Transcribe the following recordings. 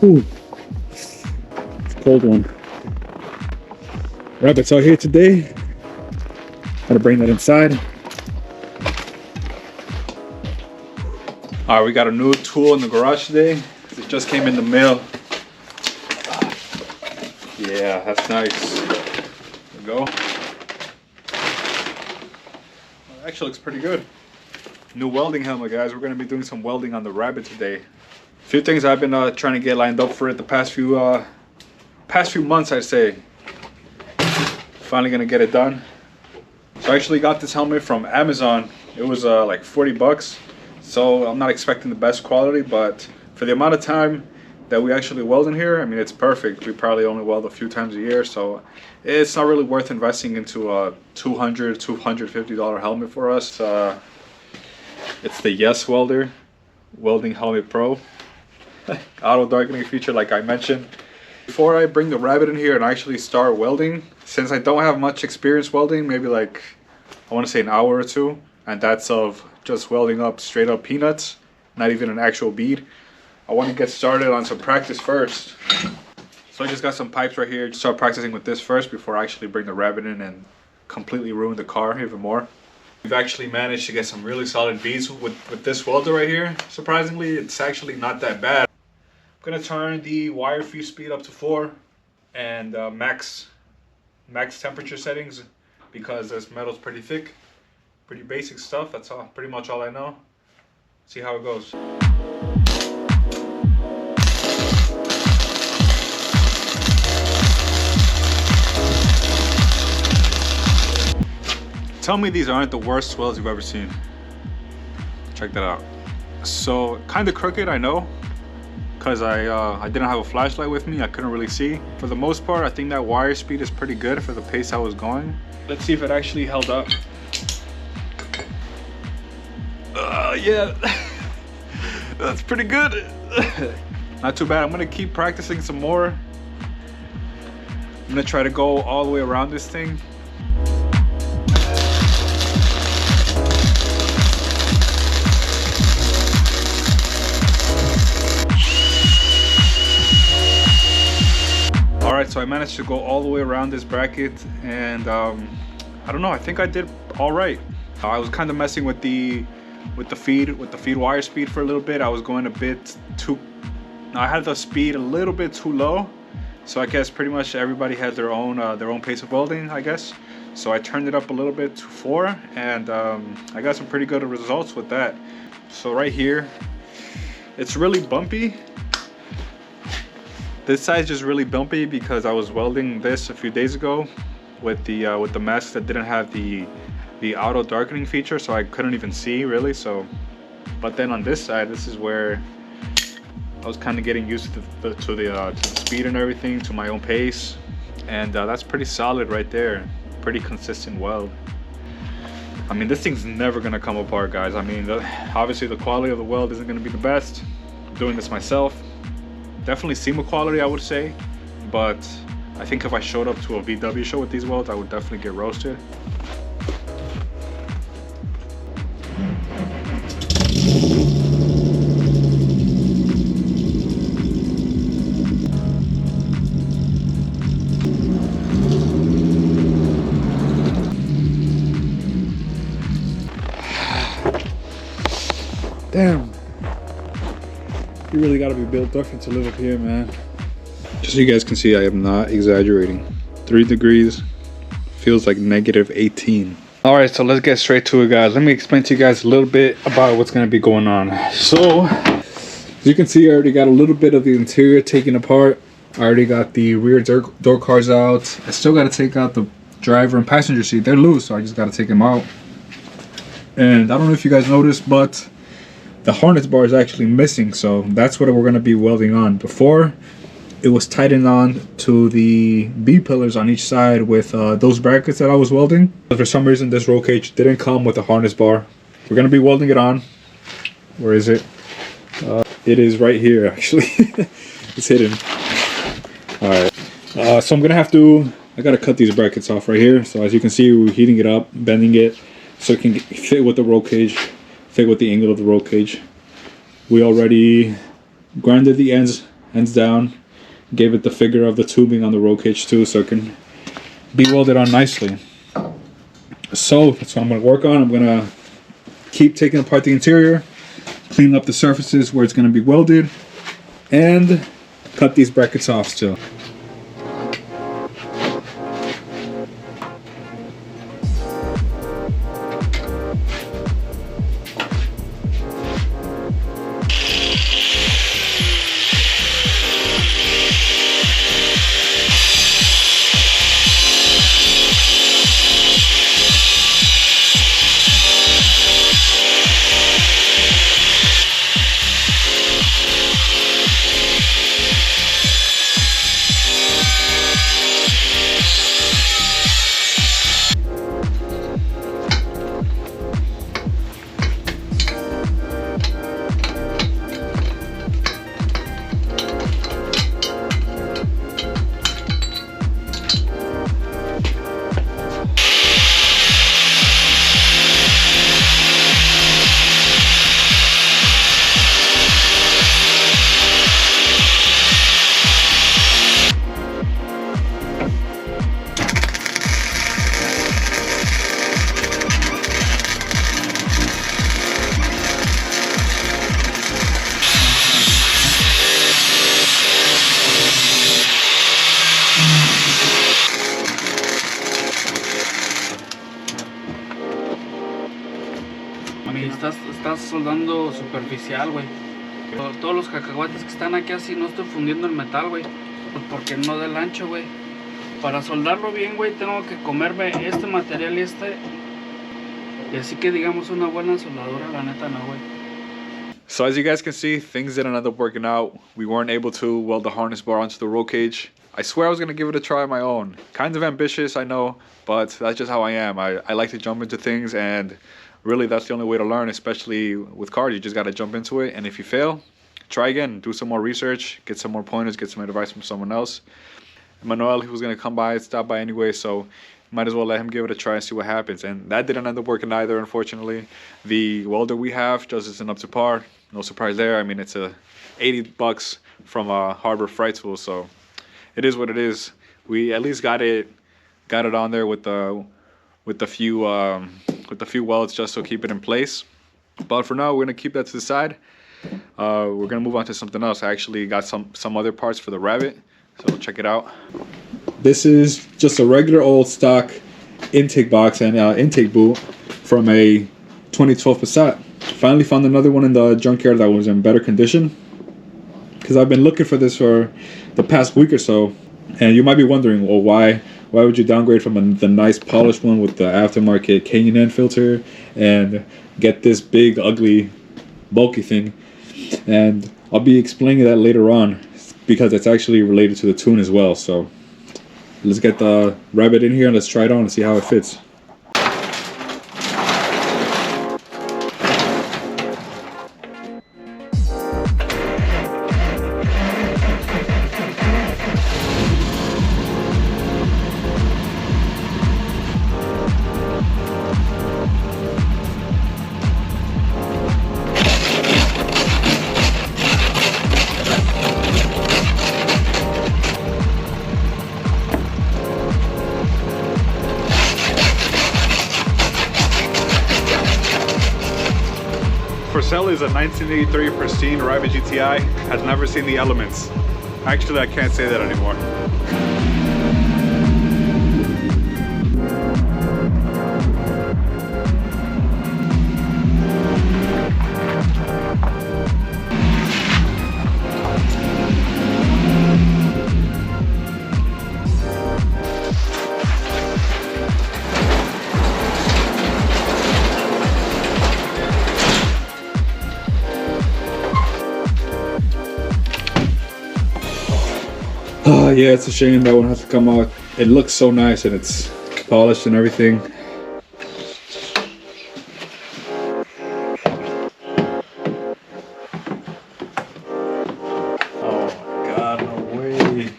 Ooh, it's a cold one. Rabbits out here today. Gotta bring that inside. All right, we got a new tool in the garage today. It just came in the mail. Yeah, that's nice. There we go. Actually looks pretty good. New welding helmet, guys. We're gonna be doing some welding on the Rabbit today. A few things I've been trying to get lined up for it the past few months, I'd say. Finally gonna get it done. So I actually got this helmet from Amazon. It was like 40 bucks. So I'm not expecting the best quality, but for the amount of time that we actually weld in here, I mean, it's perfect. We probably only weld a few times a year, so it's not really worth investing into a $250 helmet for us. It's the Yes Welder Welding Helmet Pro. Auto darkening feature, like I mentioned. Before I bring the Rabbit in here and actually start welding, since I don't have much experience welding, maybe like, I want to say an hour or two, and that's of just welding up straight up peanuts, not even an actual bead. I want to get started on some practice first. So I just got some pipes right here. Start practicing with this first before I actually bring the Rabbit in and completely ruin the car even more. We've actually managed to get some really solid beads with this welder right here. Surprisingly, it's actually not that bad. I'm gonna turn the wire feed speed up to 4 and max temperature settings because this metal's pretty thick. Pretty basic stuff. That's pretty much all I know. See how it goes. Tell me these aren't the worst swells you've ever seen. Check that out. So kind of crooked, I know, because I didn't have a flashlight with me. I couldn't really see. For the most part, I think that wire speed is pretty good for the pace I was going. Let's see if it actually held up. Yeah, that's pretty good. Not too bad. I'm gonna keep practicing some more. I'm gonna try to go all the way around this thing. All right, so I managed to go all the way around this bracket, and I don't know, I think I did all right. I was kind of messing with the feed wire speed for a little bit. I was going a bit too, I had the speed a little bit too low, so I guess pretty much everybody had their own pace of welding, I guess. So I turned it up a little bit to 4, and I got some pretty good results with that. So right here, it's really bumpy. This side's just really bumpy because I was welding this a few days ago with the mask that didn't have the auto darkening feature, so I couldn't even see really. So, but then on this side, this is where I was kind of getting used to the speed and everything, to my own pace, and that's pretty solid right there. Pretty consistent weld. I mean, this thing's never gonna come apart, guys. I mean, obviously the quality of the weld isn't gonna be the best. I'm doing this myself. Definitely SEMA quality, I would say, but I think if I showed up to a VW show with these welds, I would definitely get roasted. Damn. You really gotta be built different to live up here, man. Just so you guys can see, I am not exaggerating. 3 degrees feels like -18. All right, so let's get straight to it, guys. Let me explain to you guys a little bit about what's gonna be going on. So, as you can see, I already got a little bit of the interior taken apart. I already got the rear door cards out. I still gotta take out the driver and passenger seat. They're loose, so I just gotta take them out. And I don't know if you guys noticed, but the harness bar is actually missing, so that's what we're going to be welding on. Before, it was tightened on to the B-pillars on each side with those brackets that I was welding. But for some reason, this roll cage didn't come with a harness bar. We're going to be welding it on. Where is it? It is right here, actually. It's hidden. Alright, so I'm going to have to, I got to cut these brackets off right here. So as you can see, we're heating it up, bending it so it can fit with the roll cage. Fit with the angle of the roll cage. We already grinded the ends ends down. Gave it the figure of the tubing on the roll cage too, so it can be welded on nicely. So that's what I'm going to work on. I'm going to keep taking apart the interior, clean up the surfaces where it's going to be welded, and cut these brackets off still. Estás soldando superficial, güey. Todos los cacahuates que están aquí así, no estoy fundiendo el metal, güey. Porque no del ancho, güey. Para soldarlo bien, güey, tengo que comerme este material y este. Y así que digamos una buena soldadura, la neta no, güey. So as you guys can see, things didn't end up working out. We weren't able to weld the harness bar onto the roll cage. I swear I was going to give it a try on my own. Kind of ambitious, I know, but that's just how I am. I like to jump into things, and really that's the only way to learn, especially with cars. You just got to jump into it, and if you fail, try again. Do some more research, get some more pointers, get some advice from someone else. Manuel, he was going to come by, stop by anyway, so might as well let him give it a try and see what happens. And that didn't end up working either, unfortunately. The welder we have just isn't up to par. No surprise there. I mean, it's a $80 from a Harbor Freight tool, so it is what it is. We at least got it on there with the few welds just to keep it in place. But for now, we're gonna keep that to the side. We're gonna move on to something else. I actually got some other parts for the Rabbit, so check it out. This is just a regular old stock intake box and intake boot from a 2012 Passat. Finally found another one in the junkyard that was in better condition, because I've been looking for this for the past week or so. And you might be wondering, well, why would you downgrade from the nice polished one with the aftermarket K&N filter and get this big, ugly, bulky thing? And I'll be explaining that later on, because it's actually related to the tune as well. So let's get the Rabbit in here and let's try it on and see how it fits. Marcel is a 1983 pristine Rabbit GTI, has never seen the elements. Actually, I can't say that anymore. Yeah, it's a shame that one has to come out. It looks so nice and it's polished and everything. Oh my god, no way.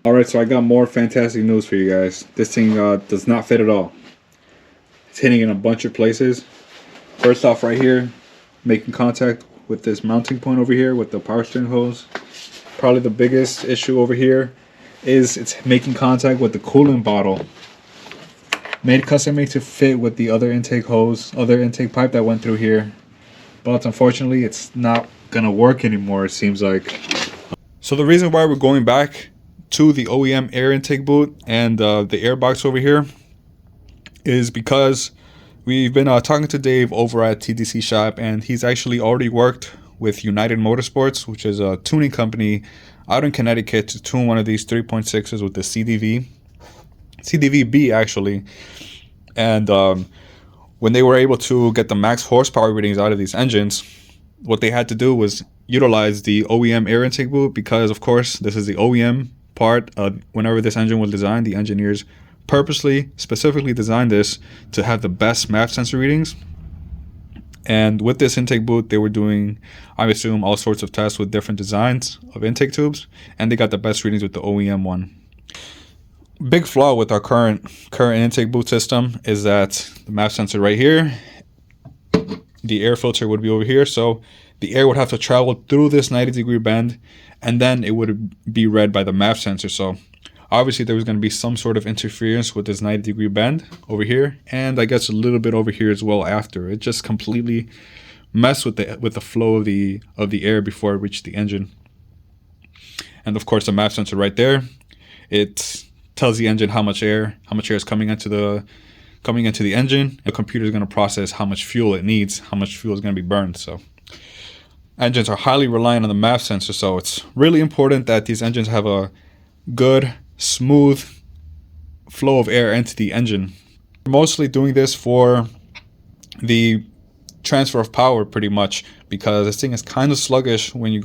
Alright, so I got more fantastic news for you guys. This thing does not fit at all. It's hitting in a bunch of places. First off, right here, making contact with this mounting point over here with the power steering hose. Probably the biggest issue over here is it's making contact with the coolant bottle. Made custom made to fit with the other intake hose, other intake pipe that went through here. But unfortunately, it's not gonna work anymore, it seems like. So the reason why we're going back to the OEM air intake boot and the air box over here is because we've been talking to Dave over at TDC Shop, and he's actually already worked with United Motorsports, which is a tuning company out in Connecticut, to tune one of these 3.6s with the CDV-B actually. And when they were able to get the max horsepower readings out of these engines, what they had to do was utilize the OEM air intake boot, because of course this is the OEM part. Whenever this engine was designed, the engineers specifically designed this to have the best MAP sensor readings. And with this intake boot, they were doing, I assume, all sorts of tests with different designs of intake tubes, and they got the best readings with the OEM one. Big flaw with our current intake boot system is that the MAP sensor right here, the air filter would be over here, so the air would have to travel through this 90-degree bend, and then it would be read by the MAP sensor. So obviously there was going to be some sort of interference with this 90-degree bend over here, and I guess a little bit over here as well after. It just completely messed with the flow of the air before it reached the engine. And of course the MAP sensor right there, it tells the engine how much air is coming into the engine. The computer is going to process how much fuel it needs, how much fuel is going to be burned. So engines are highly reliant on the MAP sensor, so it's really important that these engines have a good, smooth flow of air into the engine. We're mostly doing this for the transfer of power pretty much, because this thing is kind of sluggish when you're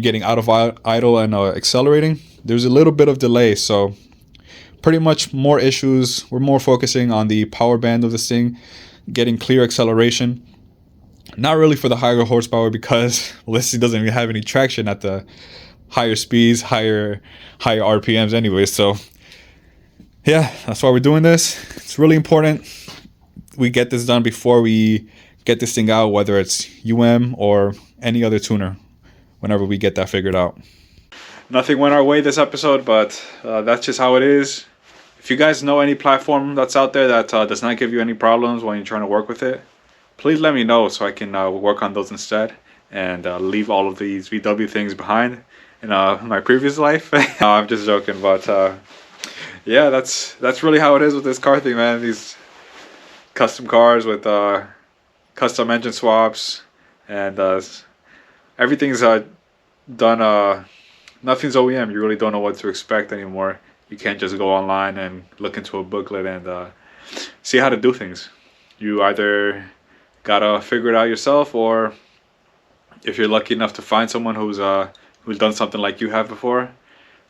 getting out of idle and accelerating. There's a little bit of delay, so pretty much more issues. We're more focusing on the power band of this thing, getting clear acceleration. Not really for the higher horsepower, because this doesn't even have any traction at the higher speeds, higher RPMs anyway. So yeah, that's why we're doing this. It's really important we get this done before we get this thing out, whether it's or any other tuner, whenever we get that figured out. Nothing went our way this episode, but that's just how it is. If you guys know any platform that's out there that does not give you any problems when you're trying to work with it, please let me know so I can work on those instead, and leave all of these VW things behind in my previous life. No, I'm just joking, but yeah, that's really how it is with this car thing, man. These custom cars with custom engine swaps, and everything's done. Nothing's OEM. You really don't know what to expect anymore. You can't just go online and look into a booklet and see how to do things. You either gotta figure it out yourself, or if you're lucky enough to find someone who's done something like you have before,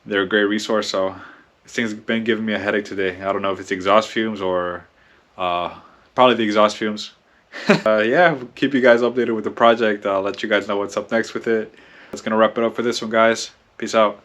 they're a great resource. So this thing's been giving me a headache today. I don't know if it's exhaust fumes or probably the exhaust fumes. Yeah, we'll keep you guys updated with the project. I'll let you guys know what's up next with it. That's gonna wrap it up for this one, guys. Peace out.